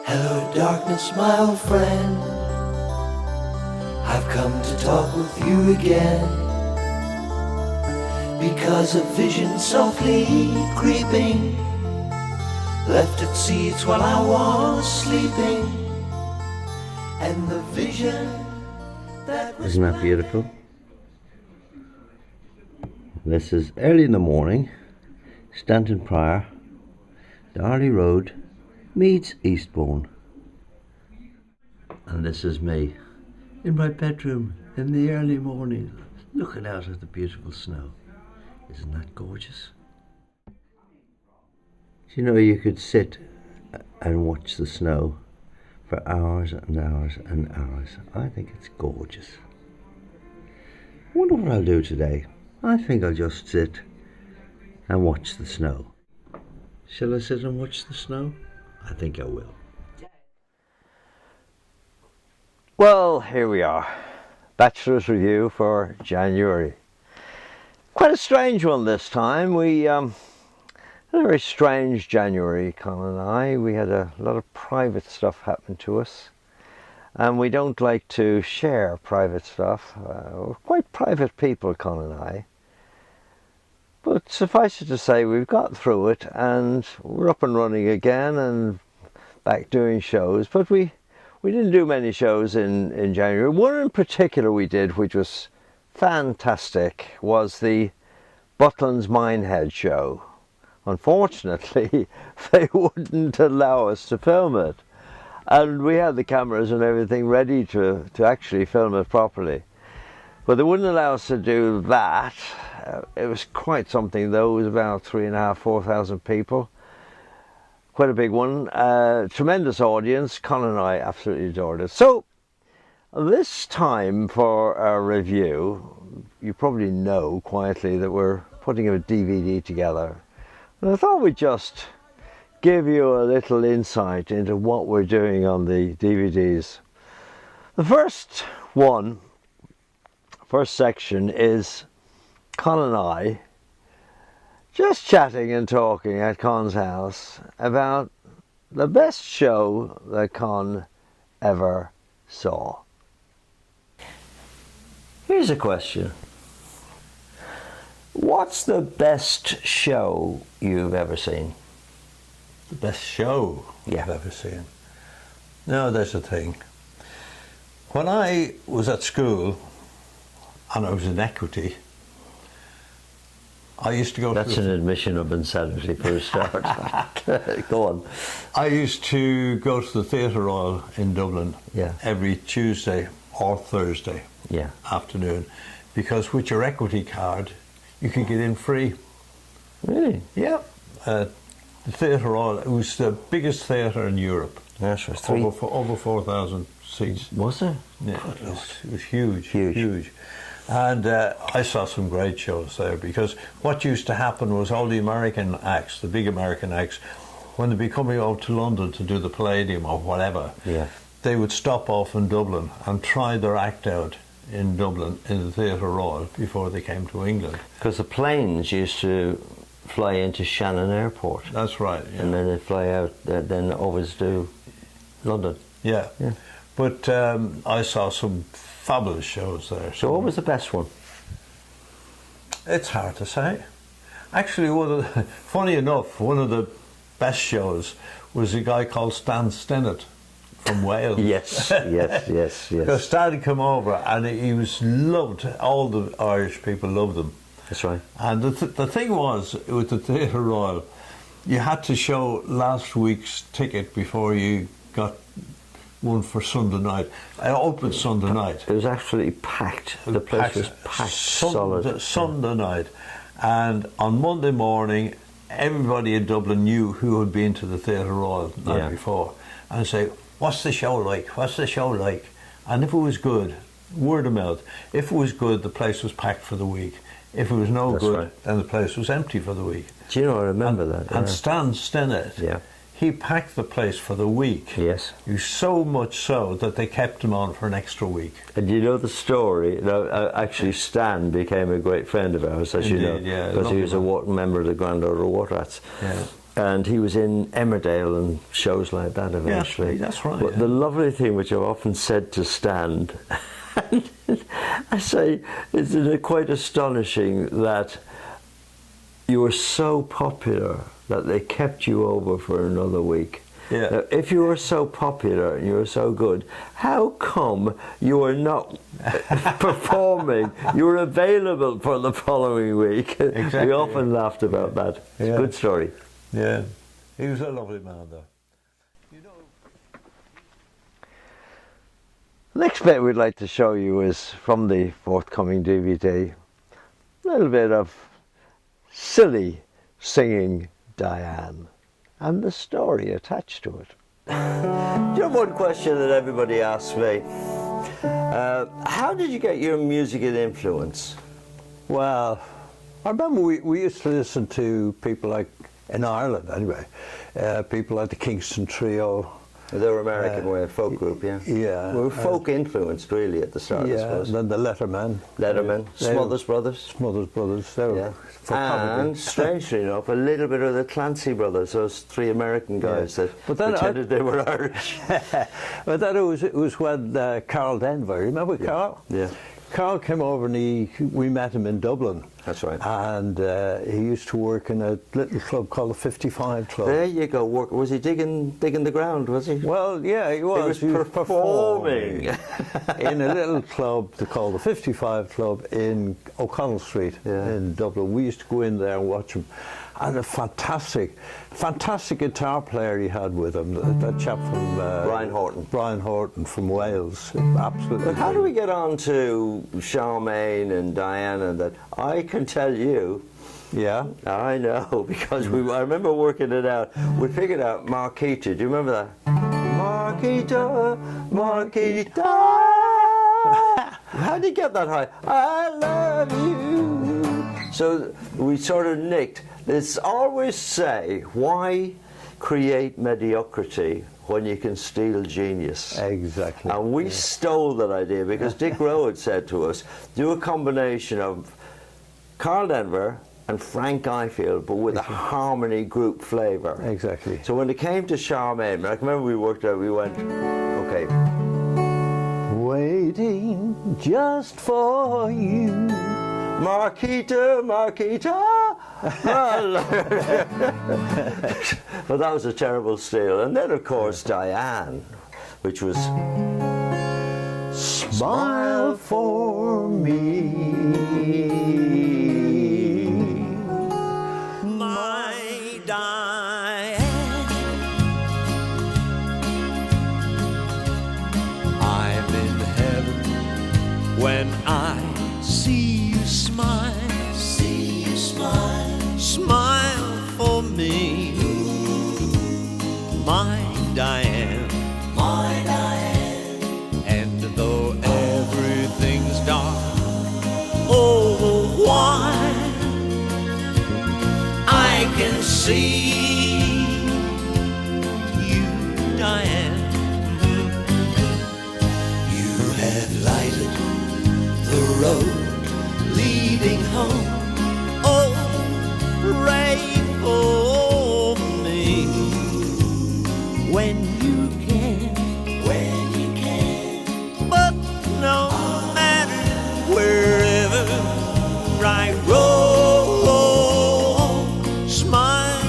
Hello darkness, my old friend, I've come to talk with you again, because a vision softly creeping left its seeds while I was sleeping, and the vision that was... Isn't that beautiful? This is early in the morning, Stanton Prior, Darley Road, meets Eastbourne. And this is me, in my bedroom, in the early morning, looking out at the beautiful snow. Isn't that gorgeous? You know, you could sit and watch the snow for hours and hours and hours. I think it's gorgeous. I wonder what I'll do today. I think I'll just sit and watch the snow. Shall I sit and watch the snow? I think I will. Well, here we are. Bachelors Review for January. Quite a strange one this time. We had a very strange January, Colin and I. We had a lot of private stuff happen to us. And we don't like to share private stuff. We're quite private people, Colin and I. But suffice it to say, we've got through it and we're up and running again and back doing shows. But we didn't do many shows in January. One in particular we did, which was fantastic, was the Butlins Minehead show. Unfortunately, they wouldn't allow us to film it. And we had the cameras and everything ready to actually film it properly. But they wouldn't allow us to do that. It was quite something though. It was about 3,500 to 4,000 people. Quite a big one. Tremendous audience. Colin and I absolutely adored it. So this time for our review, you probably know quietly that we're putting a DVD together. And I thought we'd just give you a little insight into what we're doing on the DVDs. The first section is Con and I just chatting and talking at Con's house about the best show that Con ever saw. Here's a question. What's the best show you've ever seen? The best show I've ever seen? No, there's a thing. When I was at school, and I was in equity, I used to go That's an admission of insanity for a start. Go on. I used to go to the Theatre Royal in Dublin every Tuesday or Thursday afternoon, because with your equity card you could get in free. Really? Yeah. The Theatre Royal, it was the biggest theatre in Europe. That's right. Over 4,000 seats. Was it? Yeah, it was huge. And I saw some great shows there, because what used to happen was all the American acts, the big American acts, when they'd be coming out to London to do the Palladium or whatever, they would stop off in Dublin and try their act out in Dublin in the Theatre Royal before they came to England. Because the planes used to fly into Shannon Airport. That's right. Yeah. And then they'd fly out then over to London. Yeah. But I saw some fabulous shows there. So what was the best one? It's hard to say. Actually, funny enough, one of the best shows was a guy called Stan Stennett from Wales. Yes. Because Stan came over and he was loved. All the Irish people loved him. That's right. And the thing was, with the Theatre Royal, you had to show last week's ticket before you got one for Sunday night. I opened Sunday night. It was absolutely packed. The place was packed solid. Sunday night. And on Monday morning, everybody in Dublin knew who had been to the Theatre Royal the night before. And say, what's the show like? What's the show like? And if it was good, word of mouth. If it was good, the place was packed for the week. If it was no good, then the place was empty for the week. Do you know, I remember that. And Stan Stennett, he packed the place for the week. Yes. So much so that they kept him on for an extra week. And you know the story? Actually, Stan became a great friend of ours, as you know, because he was a member of the Grand Order of Water Rats. Yeah. and he was in Emmerdale and shows like that eventually. Yeah, that's right. But the lovely thing which I've often said to Stan, I say, isn't it quite astonishing that you were so popular that they kept you over for another week? Yeah. Now, if you were so popular and you were so good, how come you were not performing? You were available for the following week. Exactly. We often laughed about that. It's a good story. Yeah, he was a lovely man, though. Next bit we'd like to show you is from the forthcoming DVD. A little bit of silly singing Diane and the story attached to it. Do you know one question that everybody asks me? How did you get your music and influence? Well, I remember we used to listen to people like, in Ireland anyway, people like the Kingston Trio. They were American, were a folk group, yeah. Yeah. We were folk influenced really at the start, I suppose. And then the Letterman. Smothers Brothers. Smothers Brothers, they were for comedy. And strangely enough, a little bit of the Clancy Brothers, those three American guys that pretended they were Irish. But then it was when Carl Denver, remember Carl? Yeah. Carl came over and we met him in Dublin. That's right. And he used to work in a little club called the 55 Club. There you go. Was he digging the ground, was he? Well, yeah, he was. He was performing in a little club called the 55 Club in O'Connell Street in Dublin. We used to go in there and watch him. And a fantastic guitar player he had with him, that chap from... Brian Horton from Wales. Absolutely. But how do we get on to Charmaine and Diana and that? I can tell you. Yeah. I know, because I remember working it out. We figured out Marquita. Do you remember that? Marquita, Marquita. How did you get that high? I love you. So we sort of nicked. Let's always say, why create mediocrity when you can steal genius? Exactly. And we stole that idea because Dick Rowe had said to us, do a combination of Carl Denver and Frank Ifield, but with a harmony group flavour. Exactly. So when it came to Charmaine, I remember we worked out, we went, okay. Waiting just for you. Marquita, Marquita. Well, that was a terrible steal. And then, of course, Diane, which was Smile for me, my Diane. I'm in heaven when I see you smile, smile for me, my Diane, and though everything's dark, oh, why I can see you, Diane. You have lighted the road leading home. Oh, pray for me when you can, but no matter wherever I roam, smile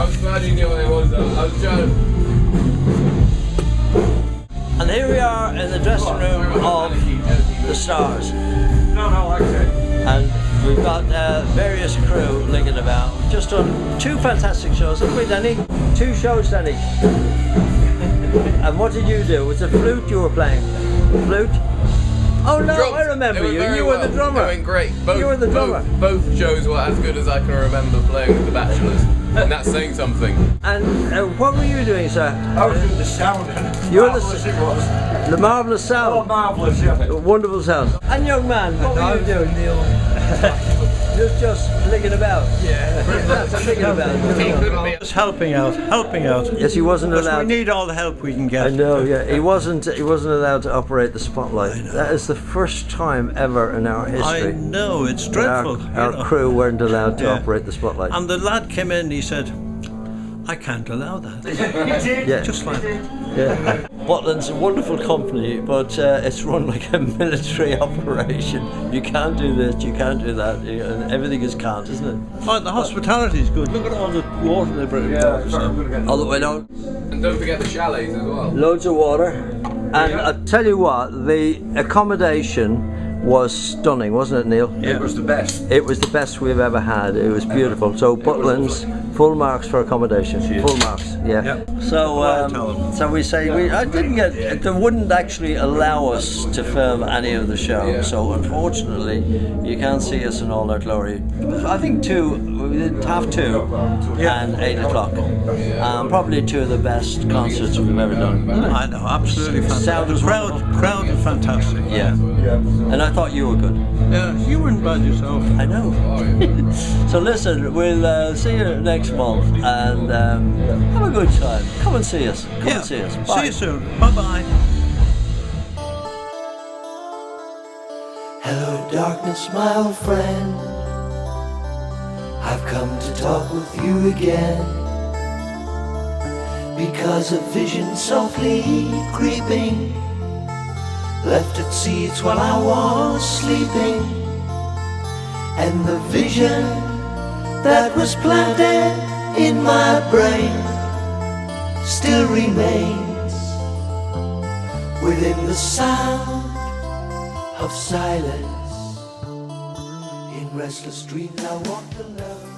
I was glad you knew what it was. I was joking. And here we are in the dressing room of the stars. And we've got various crew linking about. We've just done 2 fantastic shows, haven't we, Danny? 2 shows, Danny. And what did you do? Was it flute you were playing? Flute? Oh no, Drums. I remember you. You were the drummer. They went great. You were the drummer. Both shows were as good as I can remember playing with the Bachelors. And that's saying something. And what were you doing, sir? I was doing the sound. You were the Marvellous it was. The marvellous sound. Oh, marvellous, yeah. Wonderful sound. And young man, what were you doing, Neil? just linking about. Yeah. That's linking about. Just helping out. Yes, he wasn't Because allowed. we need all the help we can get. I know, yeah. He wasn't allowed to operate the spotlight. That is the first time ever in our I history. know, it's that dreadful. Our you know. crew weren't allowed to Yeah. operate the spotlight. And the lad came in, he said, I can't allow that. Yeah. Just like Yeah. Butlins, a wonderful company, but it's run like a military operation. You can't do this, you can't do that, and everything is can't, isn't it? Oh, the hospitality is good. Look at all the water they bring. All the way down. And don't forget the chalets as well. Loads of water. And I tell you what, the accommodation was stunning, wasn't it, Neil? Yeah. It was the best. It was the best we've ever had. It was beautiful. So Butlins, full marks for accommodation. Full marks, yeah. Yep. So we say I didn't get. They wouldn't actually allow us to film any of the show. Yeah. So unfortunately, you can't see us in all our glory. I think 2. We did 2:30 and 8 o'clock. Probably 2 of the best concerts we've ever done. I know, absolutely fantastic. Sound was The crowd was fantastic. Yeah. And I thought you were good. Yeah, you weren't bad yourself. I know. So listen, we'll see you next month and have a good time. Come and see us. Come and see us. Bye. See you soon. Bye-bye. Hello, darkness, my old friend. I've come to talk with you again. Because a vision softly creeping left its seeds while I was sleeping. And the vision that was planted in my brain still remains within the sound of silence. In restless dreams I walked alone.